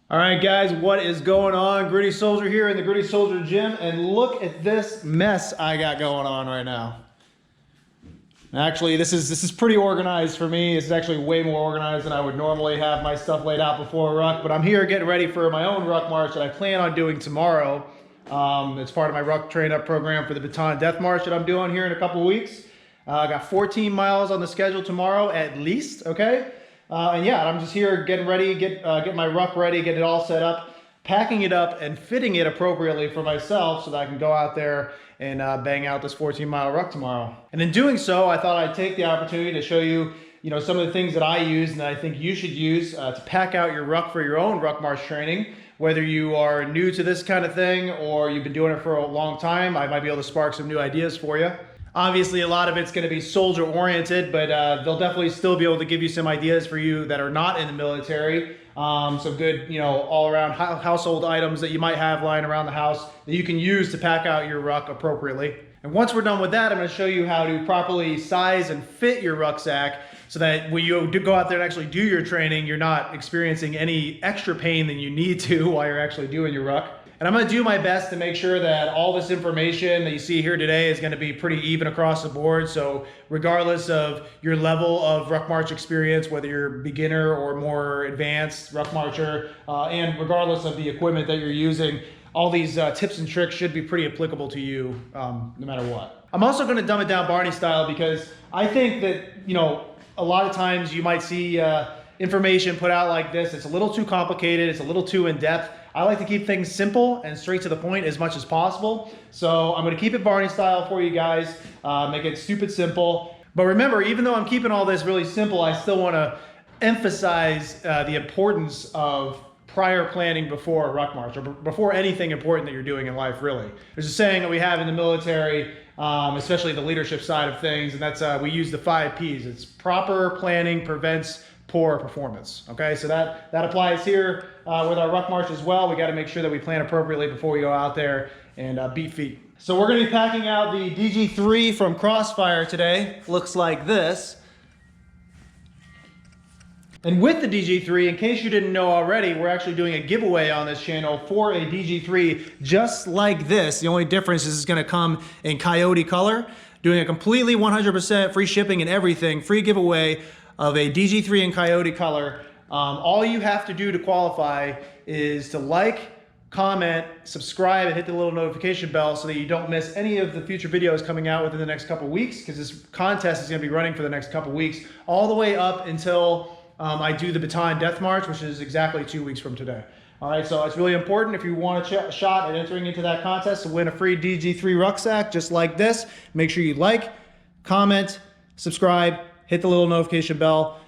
All right, guys, what is going on? Gritty Soldier here in the Gritty Soldier gym, and look at this mess I got going on right now. Actually, this is pretty organized for me. It's actually way more organized than I would normally have my stuff laid out before a ruck, but I'm here getting ready for my own ruck march that I plan on doing tomorrow. It's part of my ruck train-up program for the Baton Death March that I'm doing here in a couple weeks. I got 14 miles on the schedule tomorrow at least, okay? And yeah, I'm just here getting ready, get my ruck ready, get it all set up, packing it up and fitting it appropriately for myself so that I can go out there and bang out this 14-mile ruck tomorrow. And in doing so, I thought I'd take the opportunity to show you, some of the things that I use and that I think you should use to pack out your ruck for your own ruck march training. Whether you are new to this kind of thing or you've been doing it for a long time, I might be able to spark some new ideas for you. Obviously, a lot of it's going to be soldier oriented, but they'll definitely still be able to give you some ideas for you that are not in the military. Some good, all around household items that you might have lying around the house that you can use to pack out your ruck appropriately. And once we're done with that, I'm going to show you how to properly size and fit your rucksack so that when you go out there and actually do your training, you're not experiencing any extra pain than you need to while you're actually doing your ruck. And I'm going to do my best to make sure that all this information that you see here today is going to be pretty even across the board. So regardless of your level of ruck march experience, whether you're beginner or more advanced ruck marcher, and regardless of the equipment that you're using, all these tips and tricks should be pretty applicable to you no matter what. I'm also going to dumb it down Barney style because I think that, a lot of times you might see information put out like this. It's a little too complicated. It's a little too in-depth. I like to keep things simple and straight to the point as much as possible. So I'm going to keep it Barney style for you guys, make it stupid simple. But remember, even though I'm keeping all this really simple, I still want to emphasize the importance of prior planning before a ruck march, or before anything important that you're doing in life, really. There's a saying that we have in the military, especially the leadership side of things, and that's we use the 5 Ps. It's proper planning prevents poor performance. Okay, so that applies here with our ruck march as well. We got to make sure that we plan appropriately before we go out there and beat feet. So we're going to be packing out the DG-3 from Crossfire today. Looks like this. And with the DG-3, in case you didn't know already, we're actually doing a giveaway on this channel for a DG-3 just like this. The only difference is it's going to come in Coyote color. Doing a completely 100% free shipping and everything, free giveaway of a DG-3 in Coyote color. All you have to do to qualify is to like, comment, subscribe, and hit the little notification bell so that you don't miss any of the future videos coming out within the next couple weeks, because this contest is going to be running for the next couple weeks, all the way up until I do the Baton Death March, which is exactly 2 weeks from today. All right, so it's really important if you want a shot at entering into that contest to win a free DG-3 rucksack just like this. Make sure you like, comment, subscribe, hit the little notification bell.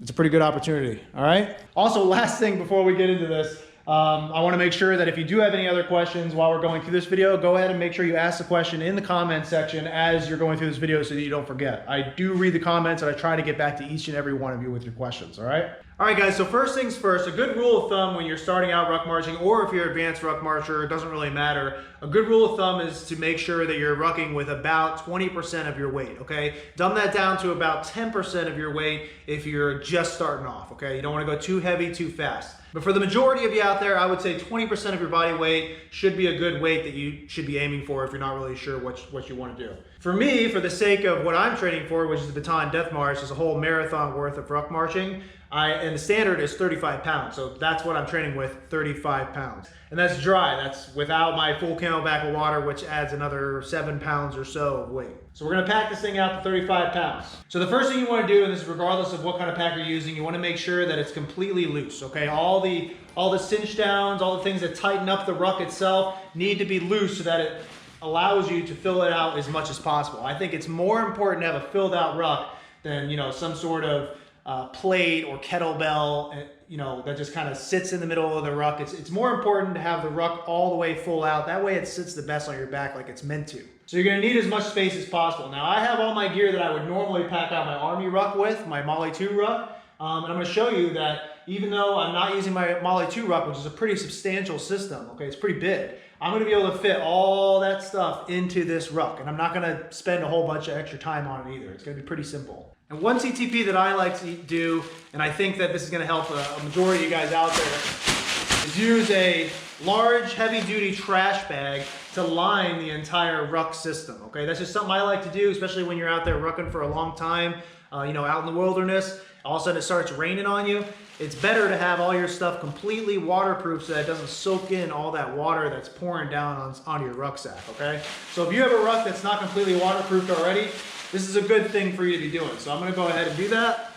It's a pretty good opportunity, all right? Also, last thing before we get into this, I wanna make sure that if you do have any other questions while we're going through this video, go ahead and make sure you ask the question in the comment section as you're going through this video so that you don't forget. I do read the comments and I try to get back to each and every one of you with your questions, all right? All right, guys, so first things first, a good rule of thumb when you're starting out ruck marching, or if you're an advanced ruck marcher, it doesn't really matter. A good rule of thumb is to make sure that you're rucking with about 20% of your weight, okay? Dumb that down to about 10% of your weight if you're just starting off, okay? You don't want to go too heavy, too fast. But for the majority of you out there, I would say 20% of your body weight should be a good weight that you should be aiming for if you're not really sure what you want to do. For me, for the sake of what I'm training for, which is the Baton Death March, is a whole marathon worth of ruck marching, and the standard is 35 pounds. So that's what I'm training with, 35 pounds. And that's dry. That's without my full camelback of water, which adds another 7 pounds or so of weight. So we're gonna pack this thing out to 35 pounds. So the first thing you wanna do, and this is regardless of what kind of pack you're using, you wanna make sure that it's completely loose, okay? All the cinch downs, all the things that tighten up the ruck itself need to be loose so that it allows you to fill it out as much as possible. I think it's more important to have a filled out ruck than, some sort of plate or kettlebell, that just kind of sits in the middle of the ruck. It's more important to have the ruck all the way full out. That way it sits the best on your back like it's meant to. So you're gonna need as much space as possible. Now I have all my gear that I would normally pack out my Army ruck with, my Molly 2 ruck. And I'm gonna show you that even though I'm not using my Molly 2 ruck, which is a pretty substantial system, okay, it's pretty big, I'm gonna be able to fit all that stuff into this ruck, and I'm not gonna spend a whole bunch of extra time on it either. It's gonna be pretty simple. And one CTP that I like to do, and I think that this is gonna help a majority of you guys out there, is use a large heavy-duty trash bag to line the entire ruck system, okay? That's just something I like to do, especially when you're out there rucking for a long time, you know, out in the wilderness. All of a sudden it starts raining on you. It's better to have all your stuff completely waterproof so that it doesn't soak in all that water that's pouring down onto your rucksack, okay? So if you have a ruck that's not completely waterproofed already, this is a good thing for you to be doing. So I'm gonna go ahead and do that.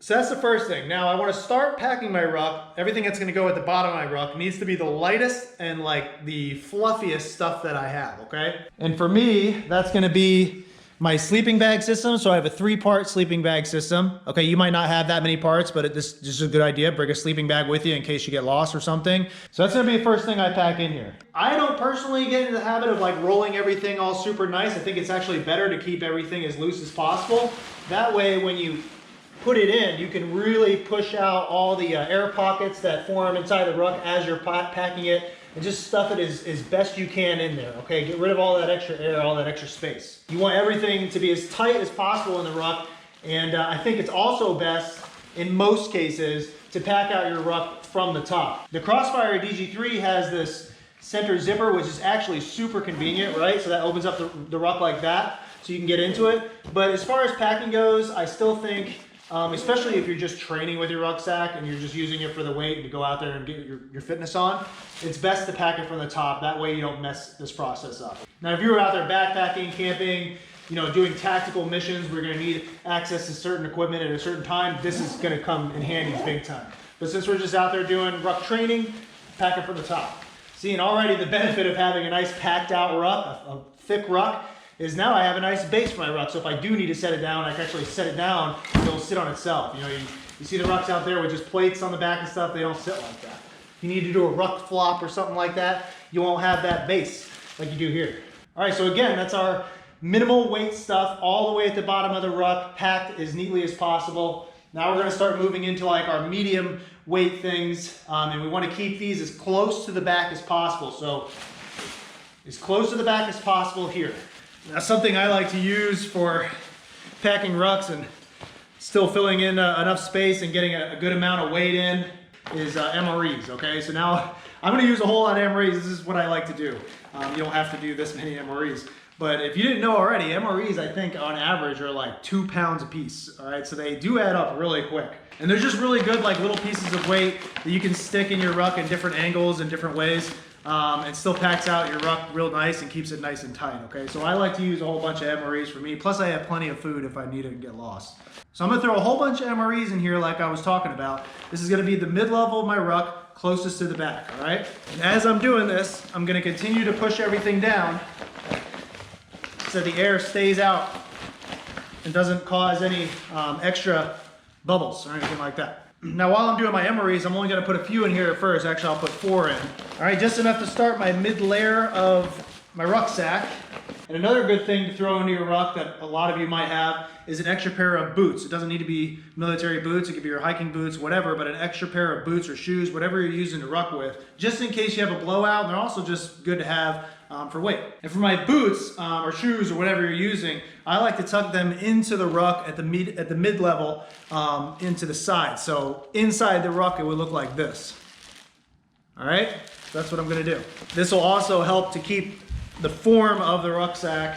So that's the first thing. Now I want to start packing my ruck. Everything that's going to go at the bottom of my ruck needs to be the lightest and like the fluffiest stuff that I have, okay? And for me, that's going to be my sleeping bag system. So I have a 3-part sleeping bag system. Okay, you might not have that many parts, but this is just a good idea. Bring a sleeping bag with you in case you get lost or something. So that's going to be the first thing I pack in here. I don't personally get into the habit of like rolling everything all super nice. I think it's actually better to keep everything as loose as possible. That way when you put it in, you can really push out all the air pockets that form inside the ruck as you're packing it, and just stuff it as best you can in there, okay? Get rid of all that extra air, all that extra space. You want everything to be as tight as possible in the ruck, and I think it's also best, in most cases, to pack out your ruck from the top. The Crossfire DG-3 has this center zipper, which is actually super convenient, right? So that opens up the ruck like that, so you can get into it. But as far as packing goes, I still think, especially if you're just training with your rucksack and you're just using it for the weight and to go out there and get your fitness on, it's best to pack it from the top. That way you don't mess this process up. Now, if you were out there backpacking, camping, you know, doing tactical missions, we're gonna need access to certain equipment at a certain time, this is gonna come in handy big time. But since we're just out there doing ruck training, pack it from the top. See, and already the benefit of having a nice packed out ruck, a thick ruck, is now I have a nice base for my ruck. So if I do need to set it down, I can actually set it down and it'll sit on itself. You know, you see the rucks out there with just plates on the back and stuff, they don't sit like that. If you need to do a ruck flop or something like that, you won't have that base like you do here. All right, so again, that's our minimal weight stuff all the way at the bottom of the ruck, packed as neatly as possible. Now we're gonna start moving into like our medium weight things, and we wanna keep these as close to the back as possible. So as close to the back as possible here. Now, something I like to use for packing rucks and still filling in enough space and getting a good amount of weight in is MREs, okay? So now I'm gonna use a whole lot of MREs. This is what I like to do. You don't have to do this many MREs. But if you didn't know already, MREs, I think on average are like 2 pounds a piece, all right? So they do add up really quick. And they're just really good like little pieces of weight that you can stick in your ruck in different angles and different ways. It still packs out your ruck real nice and keeps it nice and tight, okay? So I like to use a whole bunch of MREs for me, plus I have plenty of food if I need it and get lost. So I'm gonna throw a whole bunch of MREs in here like I was talking about. This is gonna be the mid-level of my ruck, closest to the back, all right? And as I'm doing this, I'm gonna continue to push everything down so the air stays out and doesn't cause any extra bubbles or anything like that. Now, while I'm doing my MREs, I'm only gonna put a few in here at first. Actually, I'll put 4 in. All right, just enough to start my mid layer of my rucksack. And another good thing to throw into your ruck that a lot of you might have is an extra pair of boots. It doesn't need to be military boots, it could be your hiking boots, whatever, but an extra pair of boots or shoes, whatever you're using to ruck with, just in case you have a blowout. And they're also just good to have for weight. And for my boots or shoes or whatever you're using, I like to tuck them into the ruck at the mid level into the side. So inside the ruck, it would look like this. All right, so that's what I'm gonna do. This will also help to keep the form of the rucksack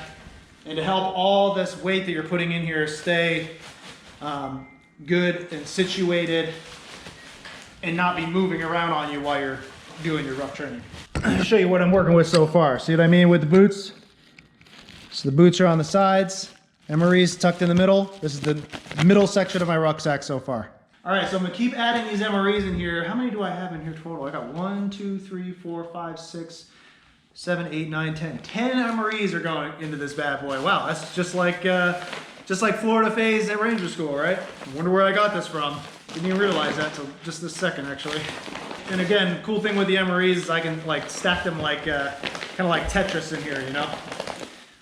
and to help all this weight that you're putting in here stay good and situated and not be moving around on you while you're doing your ruck training. I'll show you what I'm working with so far. See what I mean with the boots? So the boots are on the sides, MREs tucked in the middle. This is the middle section of my rucksack so far. All right, so I'm gonna keep adding these MREs in here. How many do I have in here total? I got 1, 2, 3, 4, 5, 6, 7, 8, 9, 10. 10 MREs are going into this bad boy. Wow, that's just like Florida Phase at Ranger School, right? I wonder where I got this from. Didn't even realize that till just this second, actually. And again, cool thing with the MREs is I can like stack them like kind of like Tetris in here, you know?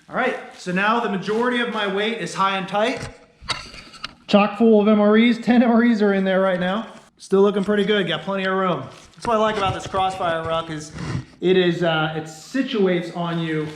All right, so now the majority of my weight is high and tight. Chock full of MREs, 10 MREs are in there right now. Still looking pretty good, got plenty of room. That's what I like about this Crossfire ruck is it situates on you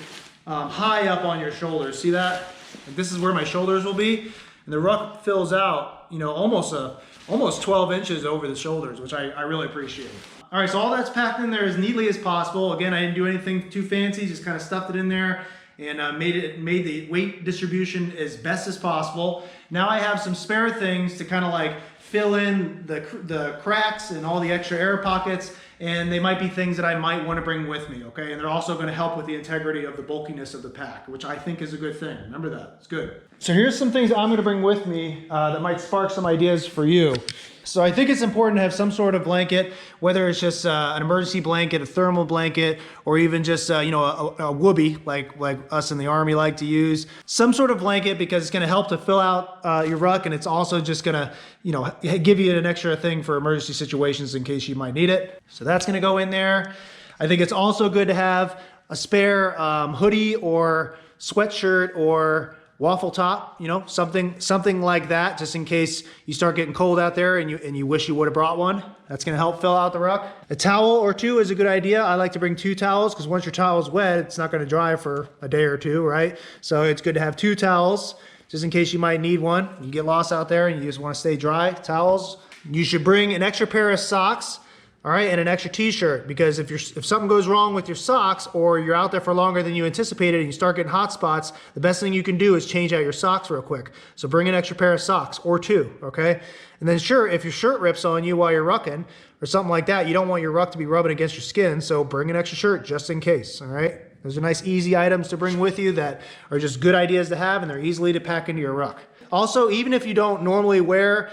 high up on your shoulders. See that? Like this is where my shoulders will be. And the ruck fills out you know, almost 12 inches over the shoulders, which I really appreciate. All right, so all that's packed in there as neatly as possible. Again, I didn't do anything too fancy, just kind of stuffed it in there and made the weight distribution as best as possible. Now I have some spare things to kind of like fill in the cracks and all the extra air pockets, and they might be things that I might want to bring with me, okay? And they're also going to help with the integrity of the bulkiness of the pack, which I think is a good thing. Remember that, it's good. So here's some things I'm going to bring with me that might spark some ideas for you. So I think it's important to have some sort of blanket, whether it's just an emergency blanket, a thermal blanket, or even just you know, a whoopee like us in the Army like to use. Some sort of blanket, because it's going to help to fill out your ruck, and it's also just going to, you know, give you an extra thing for emergency situations in case you might need it. So that's going to go in there. I think it's also good to have a spare hoodie or sweatshirt or waffle top, you know, something like that, just in case you start getting cold out there and you wish you would have brought one. That's gonna help fill out the ruck. A towel or two is a good idea. I like to bring 2 towels, because once your towel is wet, it's not gonna dry for a day or two, right? So it's good to have 2 towels, just in case you might need one. You get lost out there and you just wanna stay dry. Towels. You should bring an extra pair of socks, all right, and an extra t-shirt, because if something goes wrong with your socks, or you're out there for longer than you anticipated and you start getting hot spots, the best thing you can do is change out your socks real quick. So bring an extra pair of socks, or 2, okay? And then sure, if your shirt rips on you while you're rucking or something like that, you don't want your ruck to be rubbing against your skin, so bring an extra shirt just in case, all right? Those are nice, easy items to bring with you that are just good ideas to have, and they're easily to pack into your ruck. Also, even if you don't normally wear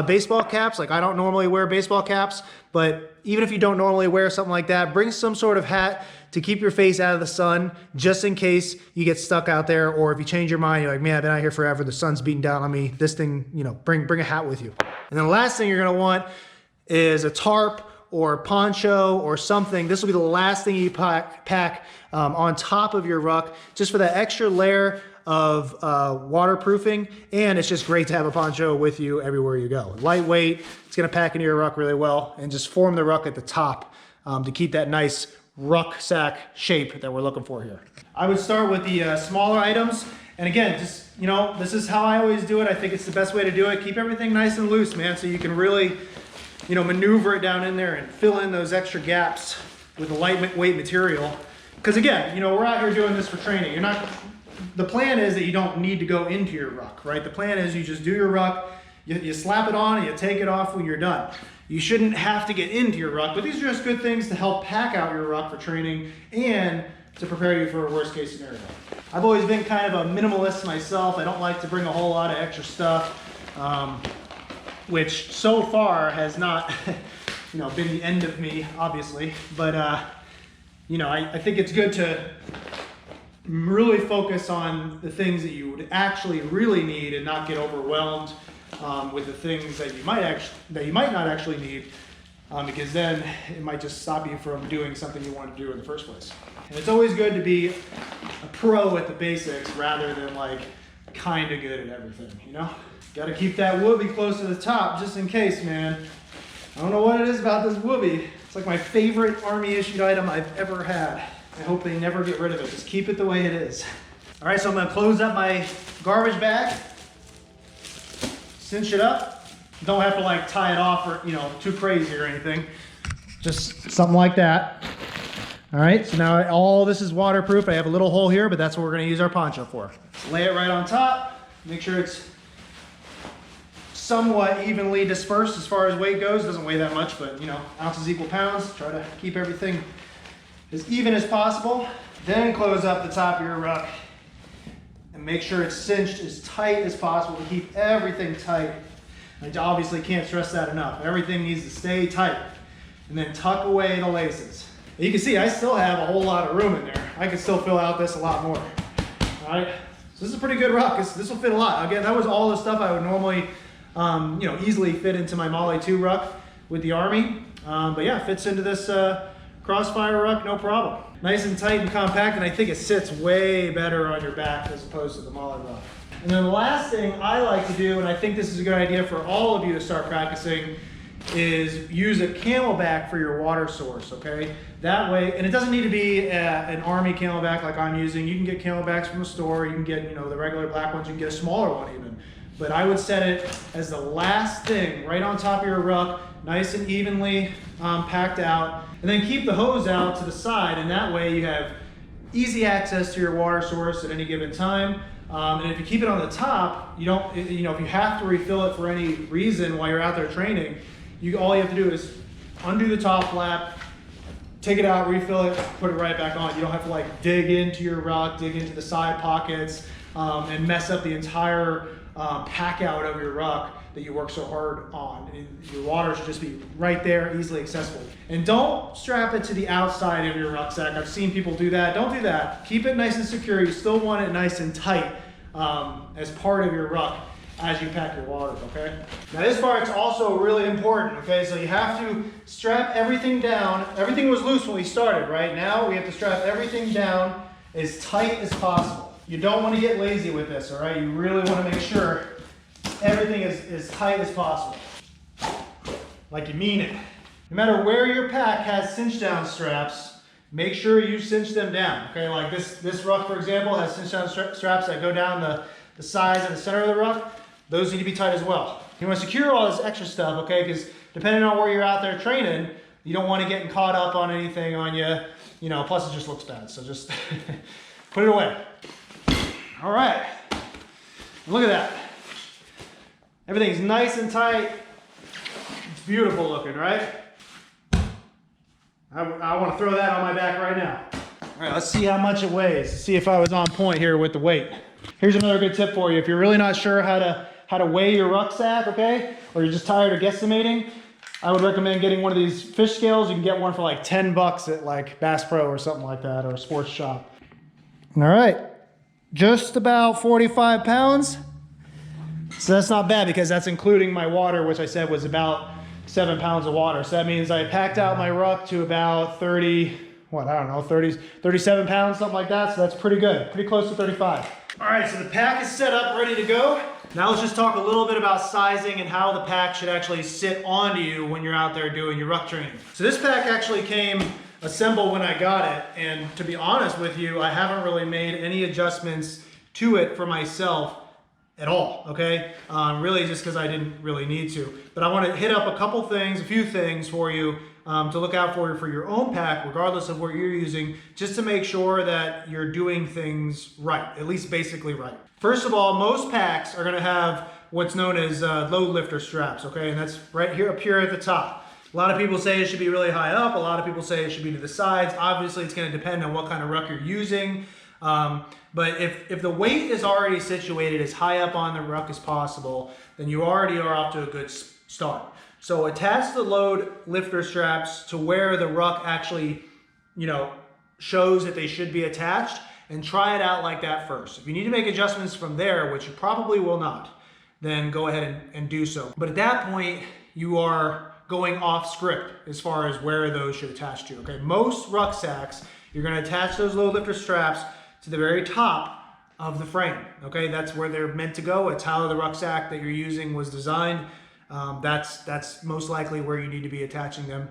baseball caps, like I don't normally wear baseball caps, but even if you don't normally wear something like that, bring some sort of hat to keep your face out of the sun, just in case you get stuck out there, or if you change your mind, you're like, man, I've been out here forever, the sun's beating down on me, this thing, you know, bring a hat with you. And then the last thing you're gonna want is a tarp or a poncho or something. This will be the last thing you pack on top of your ruck, just for that extra layer of waterproofing. And it's just great to have a poncho with you everywhere you go. Lightweight, it's gonna pack into your ruck really well, and just form the ruck at the top to keep that nice rucksack shape that we're looking for here. I would start with the smaller items, and again, just, you know, this is how I always do it. I think it's the best way to do it. Keep everything nice and loose, man, so you can really, you know, maneuver it down in there and fill in those extra gaps with the lightweight material. Because again, you know, we're out here doing this for training. The plan is that you don't need to go into your ruck, right? The plan is you just do your ruck, you slap it on and you take it off when you're done. You shouldn't have to get into your ruck, but these are just good things to help pack out your ruck for training and to prepare you for a worst case scenario. I've always been kind of a minimalist myself. I don't like to bring a whole lot of extra stuff, which so far has not you know, been the end of me, obviously. But you know, I think it's good to really focus on the things that you would actually really need, and not get overwhelmed with the things that you might not actually need, because then it might just stop you from doing something you want to do in the first place. And it's always good to be a pro at the basics rather than like kind of good at everything, you know? Got to keep that whoopee close to the top just in case, man. I don't know what it is about this whoopee. It's like my favorite Army issued item I've ever had. I hope they never get rid of it. Just keep it the way it is. All right, so I'm gonna close up my garbage bag, cinch it up. Don't have to like tie it off or, you know, too crazy or anything. Just something like that. All right, so now all this is waterproof. I have a little hole here, but that's what we're gonna use our poncho for. Lay it right on top. Make sure it's somewhat evenly dispersed as far as weight goes. It doesn't weigh that much, but you know, ounces equal pounds. Try to keep everything as even as possible. Then close up the top of your ruck and make sure it's cinched as tight as possible to keep everything tight. I obviously can't stress that enough. Everything needs to stay tight. And then tuck away the laces. You can see I still have a whole lot of room in there. I can still fill out this a lot more. All right, so this is a pretty good ruck. This will fit a lot. Again, that was all the stuff I would normally you know, easily fit into my Molly 2 ruck with the Army. But yeah, fits into this Crossfire ruck, no problem. Nice and tight and compact, and I think it sits way better on your back as opposed to the Molly ruck. And then the last thing I like to do, and I think this is a good idea for all of you to start practicing, is use a camelback for your water source, okay? That way, and it doesn't need to be an Army camelback like I'm using. You can get camelbacks from the store. You can get, you know, the regular black ones. You can get a smaller one even. but I would set it as the last thing right on top of your ruck, nice and evenly packed out, and then keep the hose out to the side, and that way you have easy access to your water source at any given time. And if you keep it on the top, you don't, if you have to refill it for any reason while you're out there training, all you have to do is undo the top flap, take it out, refill it, put it right back on. You don't have to like dig into your ruck, dig into the side pockets, and mess up the entire pack out of your ruck that you work so hard on. Your water should just be right there, easily accessible. And don't strap it to the outside of your rucksack. I've seen people do that. Don't do that. Keep it nice and secure. You still want it nice and tight as part of your ruck as you pack your water, okay? Now this part's also really important, okay? So you have to strap everything down. Everything was loose when we started, right? Now we have to strap everything down as tight as possible. You don't want to get lazy with this, all right? You really want to make sure everything is as tight as possible. Like you mean it. No matter where your pack has cinch down straps, make sure you cinch them down, okay? Like this ruck, for example, has cinch down straps that go down the sides and the center of the ruck. Those need to be tight as well. You want to secure all this extra stuff, okay? Because depending on where you're out there training, you don't want to get caught up on anything on you, plus it just looks bad. So just put it away. All right, look at that. Everything's nice and tight. It's beautiful looking, right? I want to throw that on my back right now. All right, let's see how much it weighs. Let's see if I was on point here with the weight. Here's another good tip for you. If you're really not sure how to weigh your rucksack, okay, or you're just tired of guesstimating, I would recommend getting one of these fish scales. You can get one for like 10 bucks at like Bass Pro or something like that, or a sports shop. All right, just about 45 pounds. So that's not bad because that's including my water, which I said was about 7 pounds of water. So that means I packed out my ruck to about 37 pounds, something like that. So that's pretty good, pretty close to 35. All right, so the pack is set up, ready to go. Now let's just talk a little bit about sizing and how the pack should actually sit onto you when you're out there doing your ruck training. So this pack actually came assembled when I got it, and to be honest with you, I haven't really made any adjustments to it for myself at all, okay? Really just because I didn't really need to. But I want to hit up a few things for you to look out for your own pack, regardless of what you're using, just to make sure that you're doing things right, at least basically right. First of all, most packs are going to have what's known as load lifter straps, okay? And that's right here, up here at the top. A lot of people say it should be really high up. A lot of people say it should be to the sides. Obviously, it's going to depend on what kind of ruck you're using. But if the weight is already situated as high up on the ruck as possible, then you already are off to a good start. So attach the load lifter straps to where the ruck actually, shows that they should be attached, and try it out like that first. If you need to make adjustments from there, which you probably will not, then go ahead and do so. But at that point, you are going off script as far as where those should attach to, okay? Most rucksacks, you're gonna attach those load lifter straps to the very top of the frame, okay? That's where they're meant to go. It's how the rucksack that you're using was designed. That's most likely where you need to be attaching them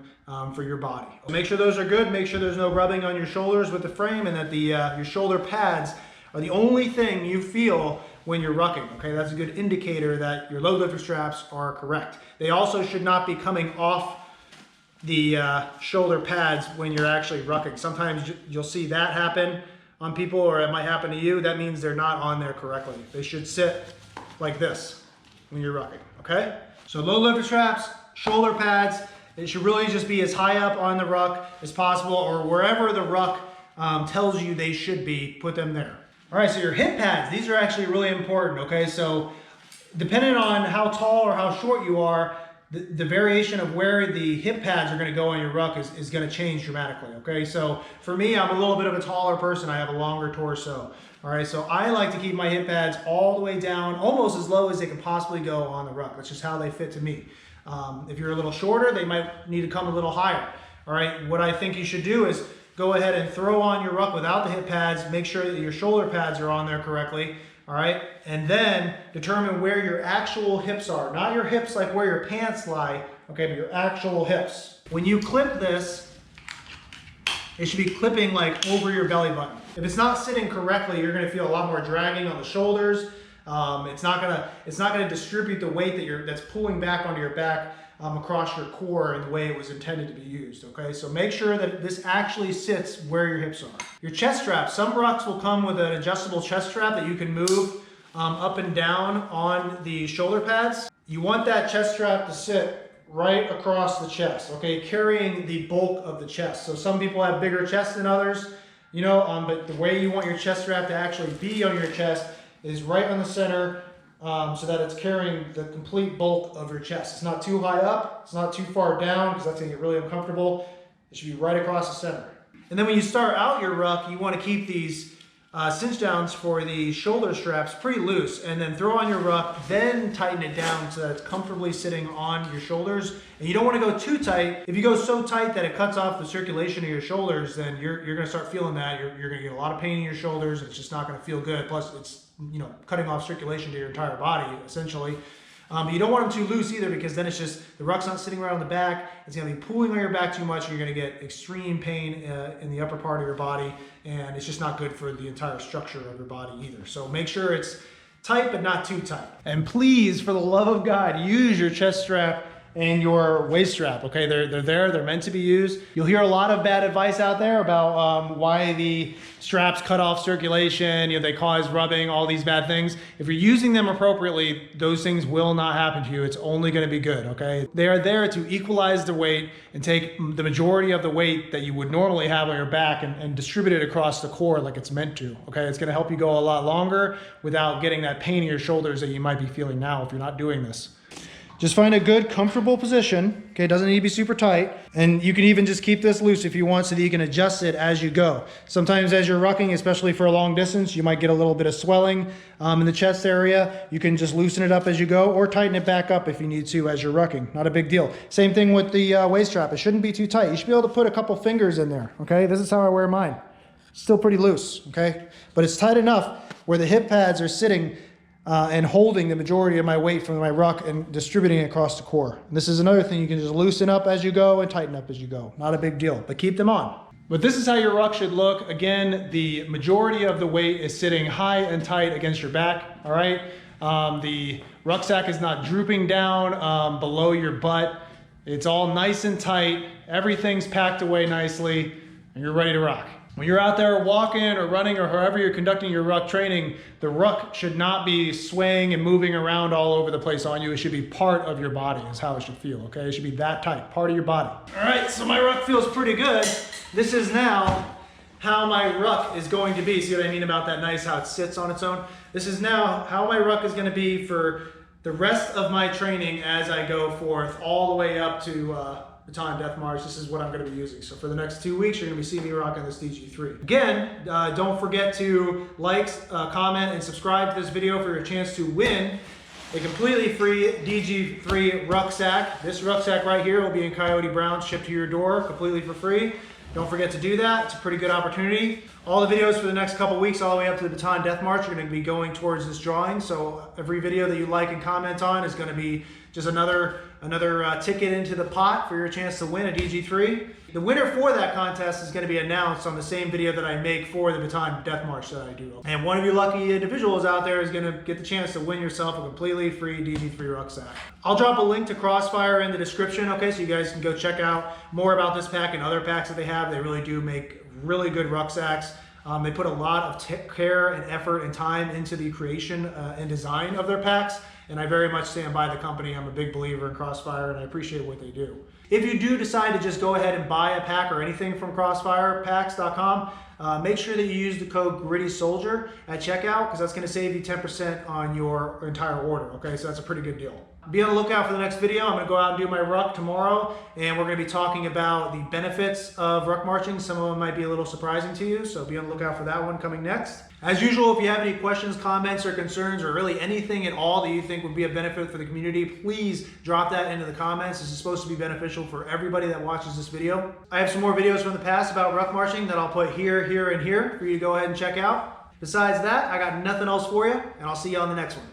for your body. Make sure those are good. Make sure there's no rubbing on your shoulders with the frame, and that your shoulder pads are the only thing you feel when you're rucking, okay? That's a good indicator that your load lifter straps are correct. They also should not be coming off the shoulder pads when you're actually rucking. Sometimes you'll see that happen on people, or it might happen to you. That means they're not on there correctly. They should sit like this when you're rucking, okay? So load lifter straps, shoulder pads, it should really just be as high up on the ruck as possible, or wherever the ruck tells you they should be, put them there. All right, so your hip pads, these are actually really important, okay? So depending on how tall or how short you are, the variation of where the hip pads are gonna go on your ruck is gonna change dramatically, okay? So for me, I'm a little bit of a taller person. I have a longer torso, all right? So I like to keep my hip pads all the way down, almost as low as they can possibly go on the ruck. That's just how they fit to me. If you're a little shorter, they might need to come a little higher, all right? What I think you should do is go ahead and throw on your ruck without the hip pads, make sure that your shoulder pads are on there correctly, all right? And then determine where your actual hips are. Not your hips like where your pants lie, okay, but your actual hips. When you clip this, it should be clipping like over your belly button. If it's not sitting correctly, you're gonna feel a lot more dragging on the shoulders. It's not gonna distribute the weight that's pulling back onto your back across your core in the way it was intended to be used, okay? So make sure that this actually sits where your hips are. Your chest strap, some rucks will come with an adjustable chest strap that you can move up and down on the shoulder pads. You want that chest strap to sit right across the chest, okay? Carrying the bulk of the chest. So some people have bigger chests than others, you know, but the way you want your chest strap to actually be on your chest is right on the center, so that it's carrying the complete bulk of your chest. It's not too high up, it's not too far down, because that's gonna get really uncomfortable. It should be right across the center. And then when you start out your ruck, you wanna keep these cinch downs for the shoulder straps pretty loose, and then throw on your ruck, then tighten it down so that it's comfortably sitting on your shoulders. And you don't want to go too tight. If you go so tight that it cuts off the circulation of your shoulders, then you're going to start feeling that. You're going to get a lot of pain in your shoulders. It's just not going to feel good. Plus, it's, you know, cutting off circulation to your entire body, essentially. But you don't want them too loose either, because then it's just, the ruck's not sitting right on the back. It's going to be pulling on your back too much, and you're going to get extreme pain in the upper part of your body, and it's just not good for the entire structure of your body either. So make sure it's tight, but not too tight. And please, for the love of God, use your chest strap and your waist strap, okay? They're meant to be used. You'll hear a lot of bad advice out there about why the straps cut off circulation, you know, they cause rubbing, all these bad things. If you're using them appropriately, those things will not happen to you. It's only gonna be good, okay? They are there to equalize the weight and take the majority of the weight that you would normally have on your back and distribute it across the core like it's meant to, okay? It's gonna help you go a lot longer without getting that pain in your shoulders that you might be feeling now if you're not doing this. Just find a good, comfortable position. Okay, it doesn't need to be super tight. And you can even just keep this loose if you want, so that you can adjust it as you go. Sometimes as you're rucking, especially for a long distance, you might get a little bit of swelling in the chest area. You can just loosen it up as you go, or tighten it back up if you need to as you're rucking. Not a big deal. Same thing with the waist strap. It shouldn't be too tight. You should be able to put a couple fingers in there, okay? This is how I wear mine. Still pretty loose, okay? But it's tight enough where the hip pads are sitting and holding the majority of my weight from my ruck and distributing it across the core. And this is another thing, you can just loosen up as you go and tighten up as you go. Not a big deal, but keep them on. But this is how your ruck should look. Again, the majority of the weight is sitting high and tight against your back, all right? The rucksack is not drooping down below your butt. It's all nice and tight. Everything's packed away nicely, and you're ready to rock. When you're out there walking or running or however you're conducting your ruck training, the ruck should not be swaying and moving around all over the place on you. It should be part of your body is how it should feel, okay? It should be that tight, part of your body. All right, so my ruck feels pretty good. This is now how my ruck is going to be. See what I mean about that nice, how it sits on its own? This is now how my ruck is gonna be for the rest of my training as I go forth all the way up to Baton Death March. This is what I'm going to be using. So for the next 2 weeks, you're going to be seeing me rocking this DG-3. Again, don't forget to like, comment, and subscribe to this video for your chance to win a completely free DG-3 Rucksack. This rucksack right here will be in Coyote brown, shipped to your door completely for free. Don't forget to do that. It's a pretty good opportunity. All the videos for the next couple weeks, all the way up to the Baton Death March, are going to be going towards this drawing. So every video that you like and comment on is going to be just another ticket into the pot for your chance to win a DG-3. The winner for that contest is going to be announced on the same video that I make for the Baton Death March that I do. And one of you lucky individuals out there is going to get the chance to win yourself a completely free DG-3 rucksack. I'll drop a link to Crossfire in the description, okay, so you guys can go check out more about this pack and other packs that they have. They really do make really good rucksacks. They put a lot of care and effort and time into the creation and design of their packs, and I very much stand by the company. I'm a big believer in Crossfire, and I appreciate what they do. If you do decide to just go ahead and buy a pack or anything from CrossfirePacks.com, make sure that you use the code GrittySoldier at checkout, because that's going to save you 10% on your entire order, okay? So that's a pretty good deal. Be on the lookout for the next video. I'm going to go out and do my ruck tomorrow, and we're going to be talking about the benefits of ruck marching. Some of them might be a little surprising to you, so be on the lookout for that one coming next. As usual, if you have any questions, comments, or concerns, or really anything at all that you think would be a benefit for the community, please drop that into the comments. This is supposed to be beneficial for everybody that watches this video. I have some more videos from the past about ruck marching that I'll put here, here, and here for you to go ahead and check out. Besides that, I got nothing else for you, and I'll see you on the next one.